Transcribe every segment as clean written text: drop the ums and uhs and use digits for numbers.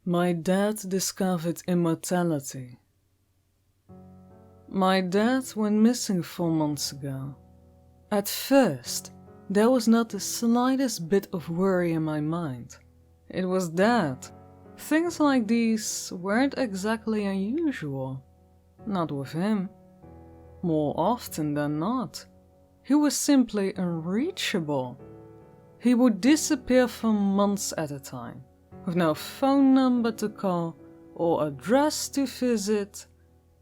My dad discovered immortality. My dad went missing 4 months ago. At first, there was not the slightest bit of worry in my mind. It was that things like these weren't exactly unusual. Not with him. More often than not, he was simply unreachable. He would disappear for months at a time, with no phone number to call or address to visit.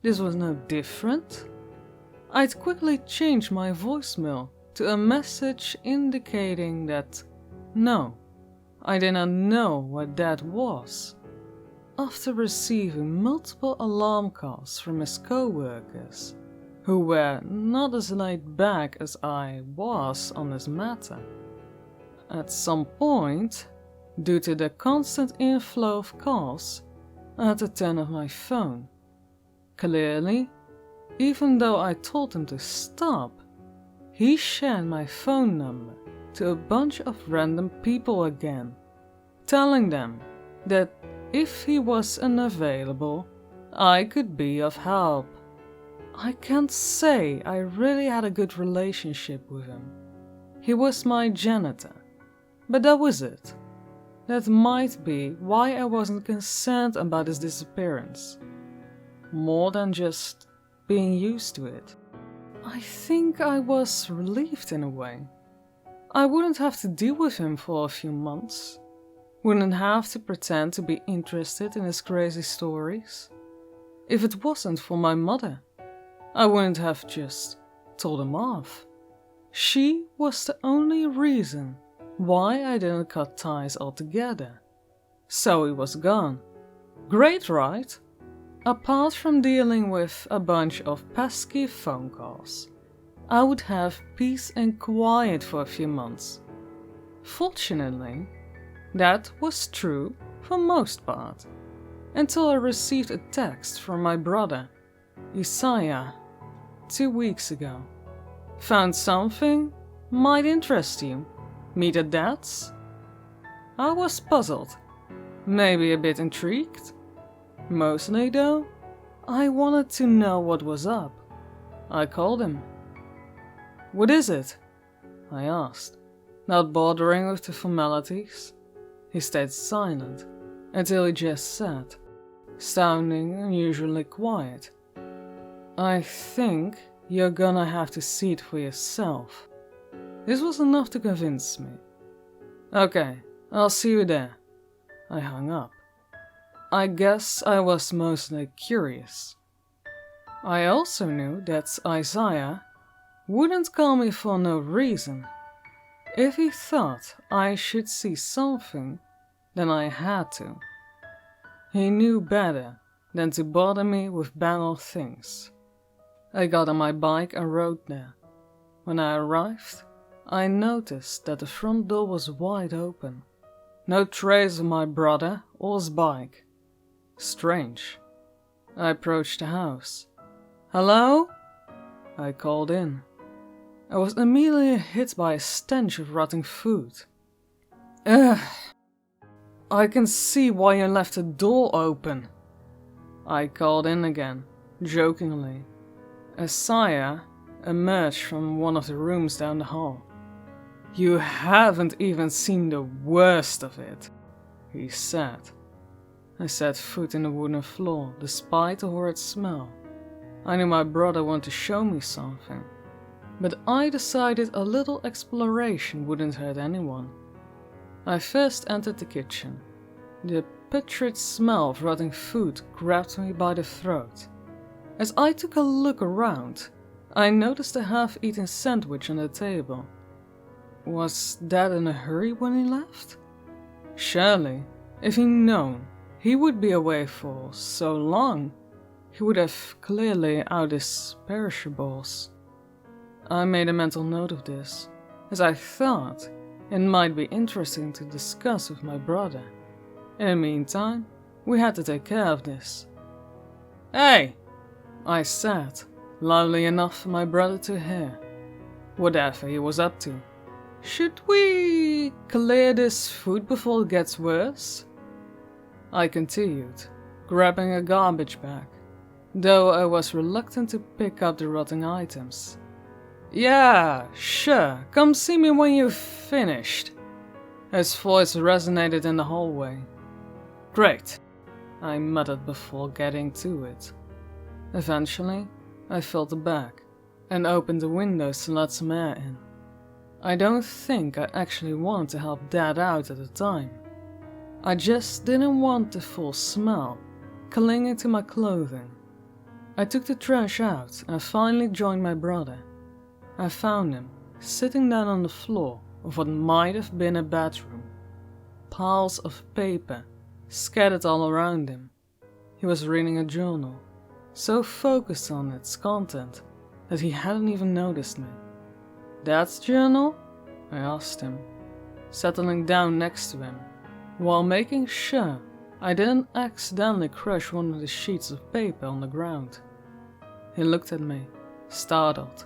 This was no different. I'd quickly changed my voicemail to a message indicating that no, I did not know what that was. After receiving multiple alarm calls from his co-workers, who were not as laid back as I was on this matter. At some point, due to the constant inflow of calls, I had to turn off my phone. Clearly, even though I told him to stop, he shared my phone number to a bunch of random people again, telling them that if he was unavailable, I could be of help. I can't say I really had a good relationship with him. He was my janitor, but that was it. That might be why I wasn't concerned about his disappearance, more than just being used to it. I think I was relieved in a way. I wouldn't have to deal with him for a few months. Wouldn't have to pretend to be interested in his crazy stories. If it wasn't for my mother, I wouldn't have just told him off. She was the only reason why I didn't cut ties altogether. So he was gone. Great, right? Apart from dealing with a bunch of pesky phone calls, I would have peace and quiet for a few months. Fortunately, that was true for most part, until I received a text from my brother, Isaiah, 2 weeks ago. Found something? Might interest you. Meet at Dad's? I was puzzled, maybe a bit intrigued. Mostly though, I wanted to know what was up. I called him. What is it? I asked, not bothering with the formalities. He stayed silent until he just said, sounding unusually quiet, I think you're gonna have to see it for yourself. This was enough to convince me. Okay, I'll see you there. I hung up. I guess I was mostly curious. I also knew that Isaiah wouldn't call me for no reason. If he thought I should see something, then I had to. He knew better than to bother me with banal things. I got on my bike and rode there. When I arrived, I noticed that the front door was wide open. No trace of my brother or his bike. Strange. I approached the house. Hello? I called in. I was immediately hit by a stench of rotting food. Ugh. I can see why you left the door open. I called in again, jokingly. Isaiah emerged from one of the rooms down the hall. You haven't even seen the worst of it, he said. I set foot in the wooden floor, despite the horrid smell. I knew my brother wanted to show me something, but I decided a little exploration wouldn't hurt anyone. I first entered the kitchen. The putrid smell of rotting food grabbed me by the throat. As I took a look around, I noticed a half-eaten sandwich on the table. Was Dad in a hurry when he left? Surely, if he'd known he would be away for so long, he would have clearly out his perishables. I made a mental note of this, as I thought it might be interesting to discuss with my brother. In the meantime, we had to take care of this. Hey! I said, loudly enough for my brother to hear. whatever he was up to. Should we clear this food before it gets worse? I continued, grabbing a garbage bag, though I was reluctant to pick up the rotting items. Yeah, sure, come see me when you've finished. His voice resonated in the hallway. Great, I muttered before getting to it. Eventually, I filled the bag and opened the windows to let some air in. I don't think I actually wanted to help Dad out at the time. I just didn't want the full smell clinging to my clothing. I took the trash out and finally joined my brother. I found him sitting down on the floor of what might have been a bedroom. Piles of paper scattered all around him. He was reading a journal, so focused on its content that he hadn't even noticed me. Dad's journal? I asked him, settling down next to him, while making sure I didn't accidentally crush one of the sheets of paper on the ground. He looked at me, startled.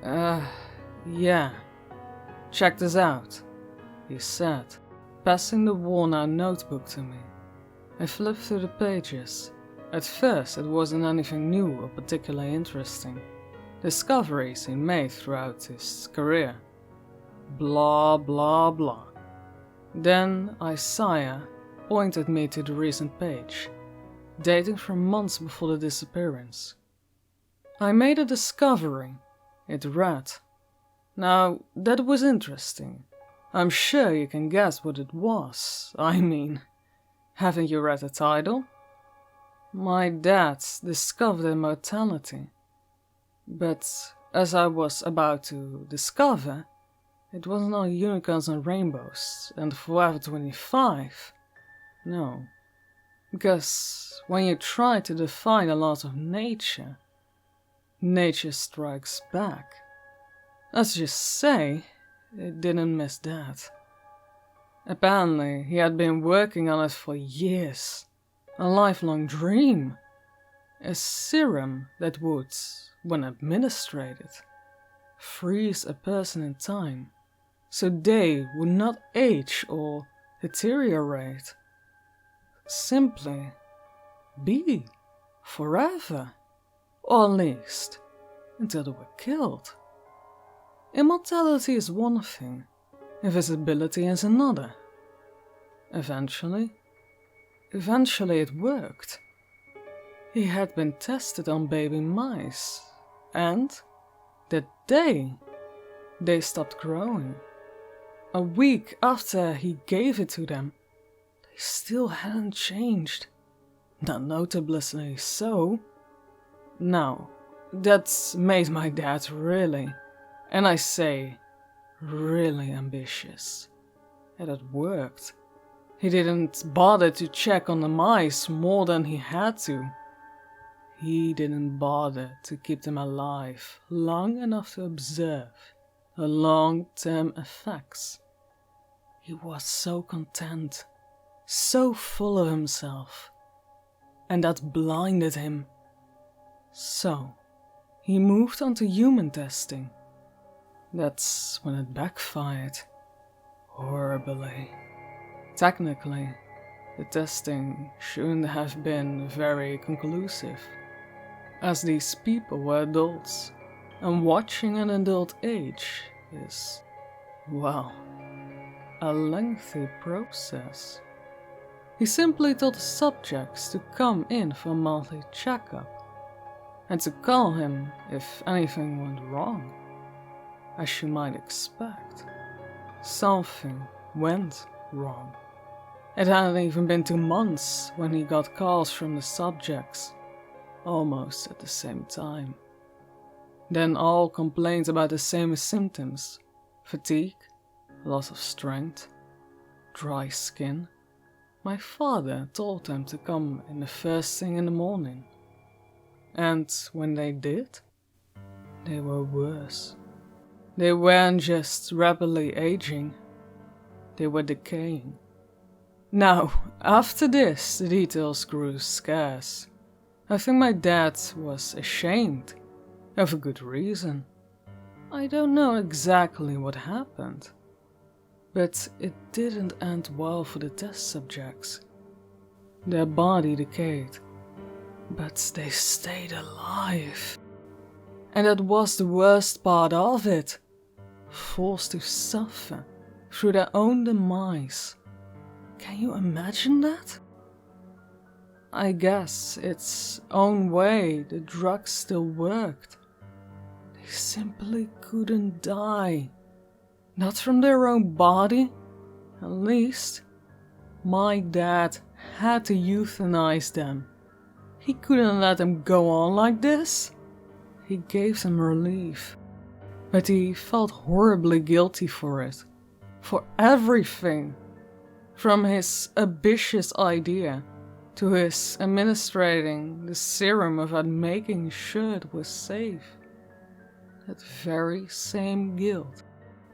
Yeah. Check this out, he said, passing the worn-out notebook to me. I flipped through the pages. At first, it wasn't anything new or particularly interesting. Discoveries he made throughout his career. Blah, blah, blah. Then Isaiah pointed me to the recent page, dating from months before the disappearance. I made a discovery, it read. Now, that was interesting. I'm sure you can guess what it was. I mean, haven't you read the title? My dad discovered immortality. But, as I was about to discover, it wasn't all unicorns and rainbows and Forever 25. No. Because when you try to defy the laws of nature, nature strikes back. Let's just say, it didn't miss that. Apparently, he had been working on it for years. A lifelong dream. A serum that would, when administered, freeze a person in time, so they would not age or deteriorate. Simply be forever, or at least until they were killed. Immortality is one thing, invisibility is another. Eventually it worked. He had been tested on baby mice, and that day, they stopped growing. A week after he gave it to them, they still hadn't changed. Not noticeably so. Now, that's made my dad really, and I say, really ambitious. And it worked. He didn't bother to check on the mice more than he had to. He didn't bother to keep them alive long enough to observe the long-term effects. He was so content, so full of himself, and that blinded him. So, he moved on to human testing. That's when it backfired. Horribly. Technically, the testing shouldn't have been very conclusive, as these people were adults, and watching an adult age is, well, a lengthy process. He simply told the subjects to come in for a monthly checkup, and to call him if anything went wrong. As you might expect, something went wrong. It hadn't even been 2 months when he got calls from the subjects, almost at the same time. Then all complained about the same symptoms: fatigue, loss of strength, dry skin. My father told them to come in the first thing in the morning. And when they did, they were worse. They weren't just rapidly aging, they were decaying. Now, after this, the details grew scarce. I think my dad was ashamed, of a good reason. I don't know exactly what happened, but it didn't end well for the test subjects. Their body decayed, but they stayed alive. And that was the worst part of it. Forced to suffer through their own demise. Can you imagine that? I guess its own way the drugs still worked. They simply couldn't die. Not from their own body, at least. My dad had to euthanize them. He couldn't let them go on like this. He gave them relief, but he felt horribly guilty for it. For everything. From his ambitious idea to his administrating the serum without making sure it was safe. That very same guilt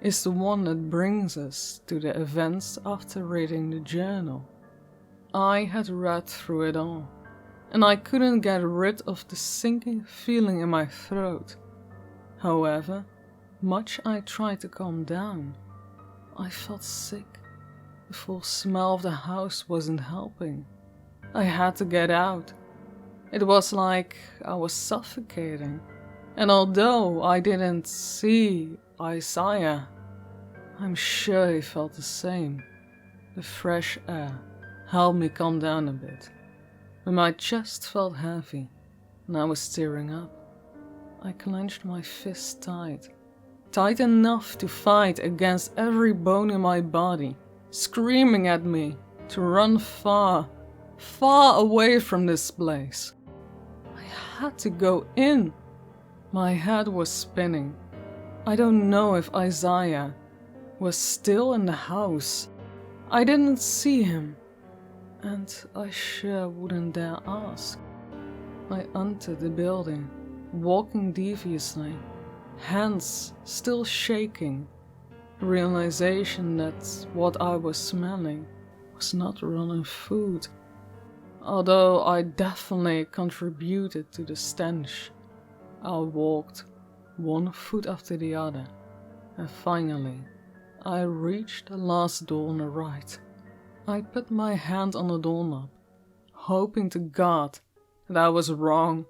is the one that brings us to the events after reading the journal. I had read through it all, and I couldn't get rid of the sinking feeling in my throat. However much I tried to calm down, I felt sick. The full smell of the house wasn't helping. I had to get out. It was like I was suffocating. And although I didn't see Isaiah, I'm sure he felt the same. The fresh air helped me calm down a bit. But my chest felt heavy, and I was tearing up. I clenched my fist tight enough to fight against every bone in my body, screaming at me to run far, far away from this place. I had to go in. My head was spinning. I don't know if Isaiah was still in the house. I didn't see him, and I sure wouldn't dare ask. I entered the building, walking deviously, hands still shaking. The realization that what I was smelling was not rotten food, although I definitely contributed to the stench. I walked one foot after the other, and finally I reached the last door on the right. I put my hand on the doorknob, hoping to God that I was wrong,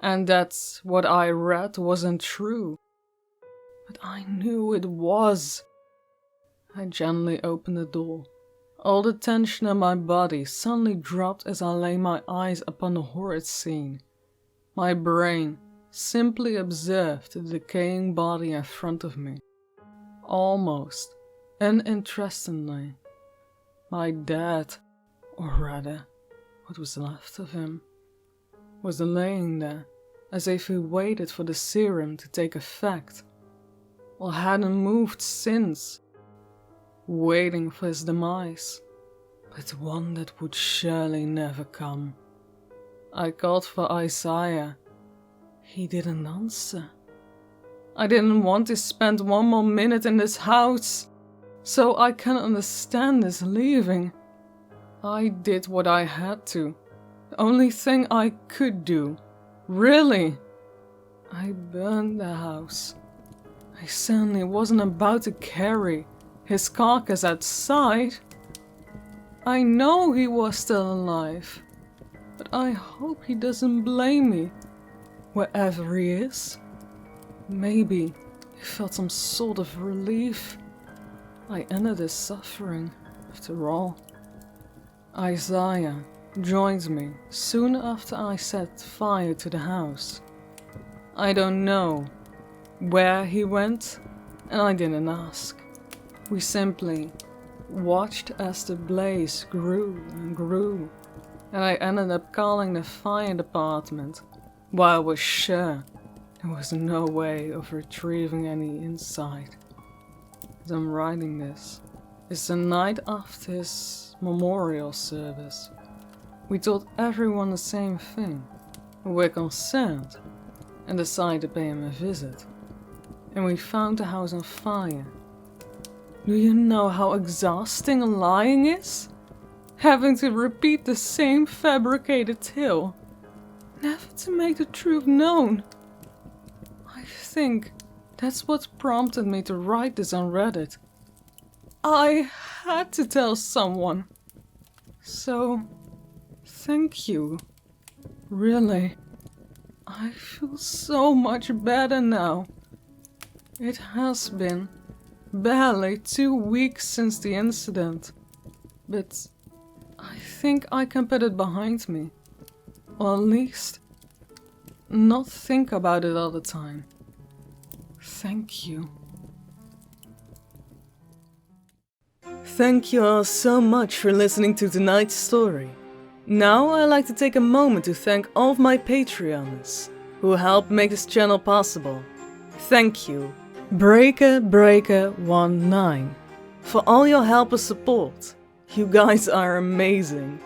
and that what I read wasn't true. But I knew it was. I gently opened the door. All the tension in my body suddenly dropped as I lay my eyes upon the horrid scene. My brain simply observed the decaying body in front of me. Almost uninterestingly, my dad, or rather, what was left of him, was laying there as if he waited for the serum to take effect, or hadn't moved since, waiting for his demise, but one that would surely never come. I called for Isaiah. He didn't answer. I didn't want to spend one more minute in this house, so I can understand his leaving. I did what I had to, the only thing I could do, really. I burned the house. I certainly wasn't about to carry his carcass outside. I know he was still alive, but I hope he doesn't blame me, wherever he is. Maybe he felt some sort of relief. I ended his suffering, after all. Isaiah joined me soon after I set fire to the house. I don't know where he went, and I didn't ask. We simply watched as the blaze grew and grew, and I ended up calling the fire department, while I was sure there was no way of retrieving any insight. As I'm writing this, it's the night after his memorial service. We told everyone the same thing. We're concerned and decided to pay him a visit. And we found the house on fire. Do you know how exhausting lying is? Having to repeat the same fabricated tale, never to make the truth known. I think That's what prompted me to write this on Reddit. I had to tell someone. So, thank you. Really. I feel so much better now. It has been barely 2 weeks since the incident, but I think I can put it behind me. Or at least, not think about it all the time. Thank you. Thank you all so much for listening to tonight's story. Now I'd like to take a moment to thank all of my Patreons who helped make this channel possible. Thank you, Breaker19, for all your help and support. You guys are amazing.